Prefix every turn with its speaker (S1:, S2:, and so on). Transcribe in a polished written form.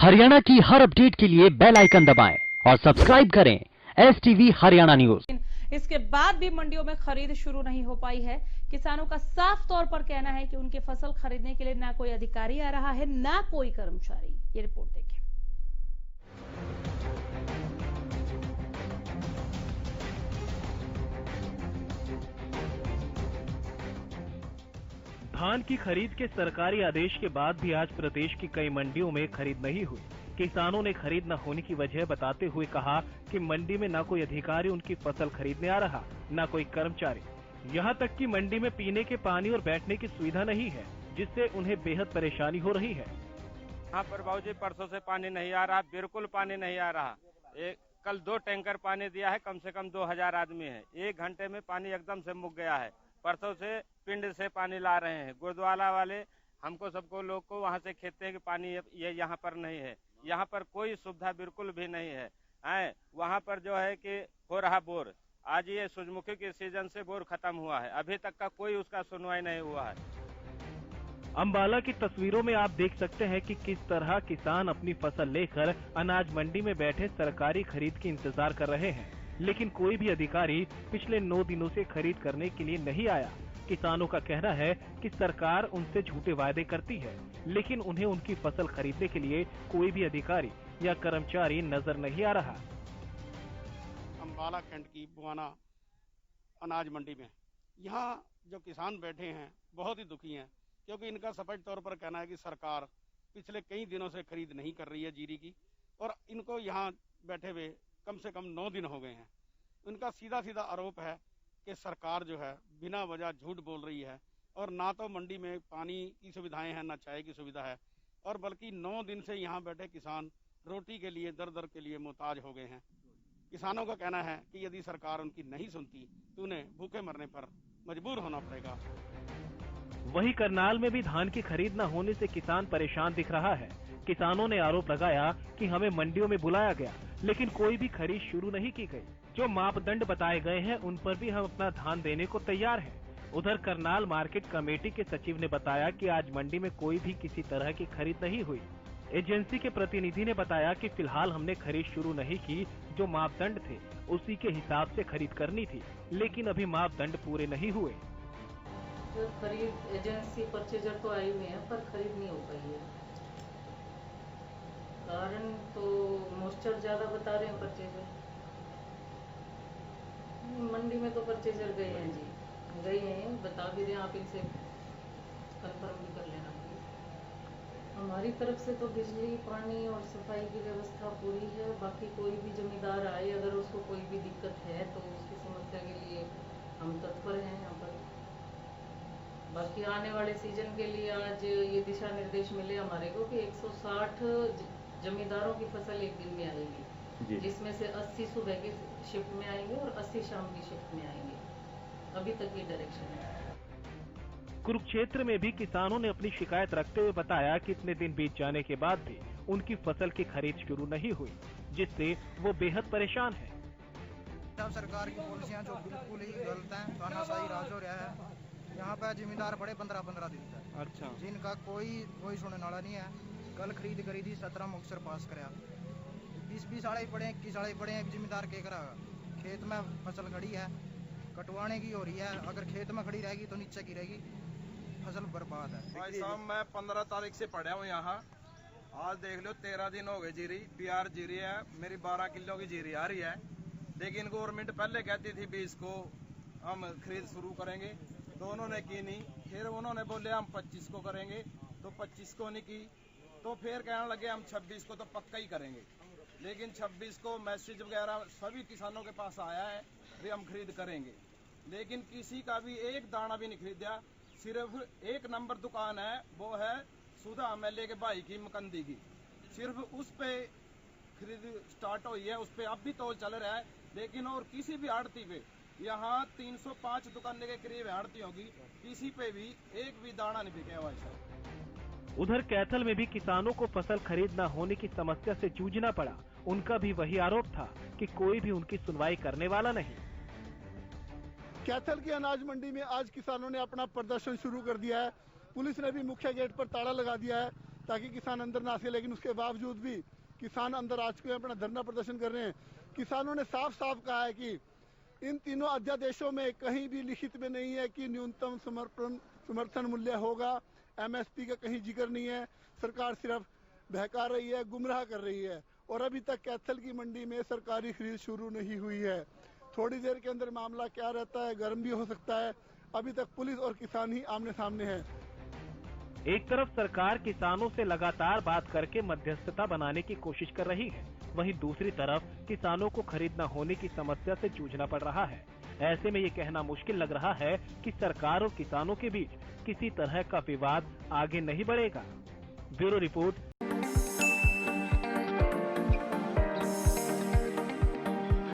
S1: हरियाणा की हर अपडेट के लिए बेल आइकन दबाएं और सब्सक्राइब करें STV हरियाणा न्यूज।
S2: इसके बाद भी मंडियों में खरीद शुरू नहीं हो पाई है। किसानों का साफ तौर पर कहना है कि उनकी फसल खरीदने के लिए ना कोई अधिकारी आ रहा है, ना कोई कर्मचारी। ये रिपोर्ट देखिए।
S3: धान की खरीद के सरकारी आदेश के बाद भी आज प्रदेश की कई मंडियों में खरीद नहीं हुई। किसानों ने खरीद न होने की वजह बताते हुए कहा कि मंडी में न कोई अधिकारी उनकी फसल खरीदने आ रहा, न कोई कर्मचारी। यहां तक कि मंडी में पीने के पानी और बैठने की सुविधा नहीं है, जिससे उन्हें बेहद परेशानी हो रही है।
S4: यहाँ पर बाबूजी परसों से पानी नहीं आ रहा, बिल्कुल पानी नहीं आ रहा। कल 2 टैंकर पानी दिया है, कम से कम 2000 आदमी है। 1 घंटे में पानी एकदम से मुक गया है। परसों से पिंड से पानी ला रहे हैं। गुरुद्वारा वाले हमको सबको लोग को वहाँ से खेते हैं कि पानी ये यहाँ पर नहीं है। यहाँ पर कोई सुविधा बिल्कुल भी नहीं है। वहाँ पर जो है कि हो रहा बोर, आज ये सूरजमुखी के सीजन से बोर खत्म हुआ है, अभी तक का कोई उसका सुनवाई नहीं हुआ है।
S3: अंबाला की तस्वीरों में आप देख सकते हैं कि किस तरह किसान अपनी फसल लेकर अनाज मंडी में बैठे सरकारी खरीद के इंतजार कर रहे हैं, लेकिन कोई भी अधिकारी पिछले 9 दिनों से खरीद करने के लिए नहीं आया। किसानों का कहना है कि सरकार उनसे झूठे वायदे करती है, लेकिन उन्हें उनकी फसल खरीदने के लिए कोई भी अधिकारी या कर्मचारी नजर नहीं आ रहा।
S5: अंबाला खंड की बुआना अनाज मंडी में यहाँ जो किसान बैठे हैं बहुत ही दुखी हैं, क्योंकि इनका स्पष्ट तौर पर कहना है कि सरकार पिछले कई दिनों से खरीद नहीं कर रही है जीरी की, और इनको यहाँ बैठे हुए कम से कम 9 दिन हो गए हैं। उनका सीधा सीधा आरोप है कि सरकार जो है बिना वजह झूठ बोल रही है, और ना तो मंडी में पानी की सुविधाएं हैं, ना चाय की सुविधा है, और बल्कि 9 दिन से यहाँ बैठे किसान रोटी के लिए दर दर के लिए मोहताज हो गए हैं। किसानों का कहना है कि यदि सरकार उनकी नहीं सुनती तो उन्हें भूखे मरने पर मजबूर होना पड़ेगा।
S3: वहीं करनाल में भी धान की खरीद न होने से किसान परेशान दिख रहा है। किसानों ने आरोप लगाया कि हमें मंडियों में बुलाया गया, लेकिन कोई भी खरीद शुरू नहीं की गई। जो मापदंड बताए गए हैं उन पर भी हम अपना धान देने को तैयार हैं। उधर करनाल मार्केट कमेटी के सचिव ने बताया कि आज मंडी में कोई भी किसी तरह की खरीद नहीं हुई। एजेंसी के प्रतिनिधि ने बताया कि फिलहाल हमने खरीद शुरू नहीं की, जो मापदंड थे उसी के हिसाब से खरीद करनी थी, लेकिन अभी मापदंड पूरे नहीं हुए।
S6: खरीद एजेंसी परचेजर तो आई हुई है, पर खरीद नहीं हो पाई है। कारण तो मॉइस्चर ज्यादा बता रहे हैं परचेजर। मंडी में तो परचेजर गए हैं जी, गए हैं, बता भी रहे, आप इनसे कंफर्म भी कर लेना। हमारी तरफ से तो बिजली, पानी और सफाई की व्यवस्था पूरी है। बाकी कोई भी जमींदार आए, अगर उसको कोई भी दिक्कत है तो उसकी समस्या के लिए हम तत्पर हैं यहाँ पर। बाकी आने वाले सीजन के लिए आज ये दिशा निर्देश मिले हमारे को कि 160 जमींदारों की फसल एक दिन में आएगी, जिसमें से 80 सुबह की शिफ्ट में आएंगे और 80 शाम की शिफ्ट में आएंगे। अभी तक ये डायरेक्शन है।
S3: कुरुक्षेत्र में भी किसानों ने अपनी शिकायत रखते हुए बताया कि इतने दिन बीत जाने के बाद भी उनकी फसल की खरीद शुरू नहीं हुई, जिससे वो बेहद परेशान है।
S7: सरकार की पॉलिसियां जो बिल्कुल ही गलत हैं, तानाशाही राज हो रहा है। यहाँ पे जिम्मेदार पड़े 15-15 दिन तक। अच्छा। जिनका कोई सुनने वाला नहीं है। कल खरीद करी थी, 17 मुक्सर पास कराया। 20 आड़े पड़े, 21 आड़े पड़े, जिम्मेदार क्या करेगा? खेत में फसल खड़ी है, कटवाने की हो रही है। अगर खेत में खड़ी रहेगी तो नीचे गिरेगी, फसल बर्बाद है।
S8: भाई साहब, मैं 15 तारीख से पढ़ा हूँ यहाँ। आज देख लो 13 दिन हो गए। जीरी PR जीरी है, मेरी 12 किलो की जीरी आ रही है। लेकिन गवर्नमेंट पहले कहती थी 20 को हम खरीद शुरू करेंगे, तो उन्होंने की नहीं। फिर उन्होंने बोले हम 25 को करेंगे, तो 25 को नहीं की। तो फिर कहने लगे हम 26 को तो पक्का ही करेंगे। लेकिन 26 को मैसेज वगैरह सभी किसानों के पास आया है कि हम खरीद करेंगे, लेकिन किसी का भी एक दाना भी नहीं खरीदा। सिर्फ एक नंबर दुकान है, वो है सुधा MLA के भाई की मकंदी की। सिर्फ उस पे खरीद स्टार्ट हुई है, उस पे अब भी तौल चल रहा है। लेकिन और किसी भी आड़ती पे, यहाँ 305 दुकानें के करीब आड़ती होगी, किसी पे भी एक भी दाना नहीं बिके भाई साहब।
S3: उधर कैथल में भी किसानों को फसल खरीद न होने की समस्या से जूझना पड़ा। उनका भी वही आरोप था कि कोई भी उनकी सुनवाई करने वाला नहीं।
S9: कैथल की अनाज मंडी में आज किसानों ने अपना प्रदर्शन शुरू कर दिया है। पुलिस ने भी मुख्य गेट पर ताला लगा दिया है। ताकि किसान अंदर ना आ सके, लेकिन उसके बावजूद भी किसान अंदर आ चुके हैं, अपना धरना प्रदर्शन कर रहे हैं। किसानों ने साफ साफ कहा है कि इन तीनों अध्यादेशों में कहीं भी लिखित में नहीं है कि न्यूनतम समर्थन मूल्य होगा, MSP का कहीं जिक्र नहीं है। सरकार सिर्फ बहका रही है, गुमराह कर रही है और अभी तक कैथल की मंडी में सरकारी खरीद शुरू नहीं हुई है। थोड़ी देर के अंदर मामला क्या रहता है, गर्म भी हो सकता है। अभी तक पुलिस और किसान ही आमने सामने हैं।
S3: एक तरफ सरकार किसानों से लगातार बात करके मध्यस्थता बनाने की कोशिश कर रही है, वहीं दूसरी तरफ किसानों को खरीद न होने की समस्या से जूझना पड़ रहा है। ऐसे में ये कहना मुश्किल लग रहा है कि सरकार और किसानों के बीच किसी तरह का विवाद आगे नहीं बढ़ेगा। Bureau report,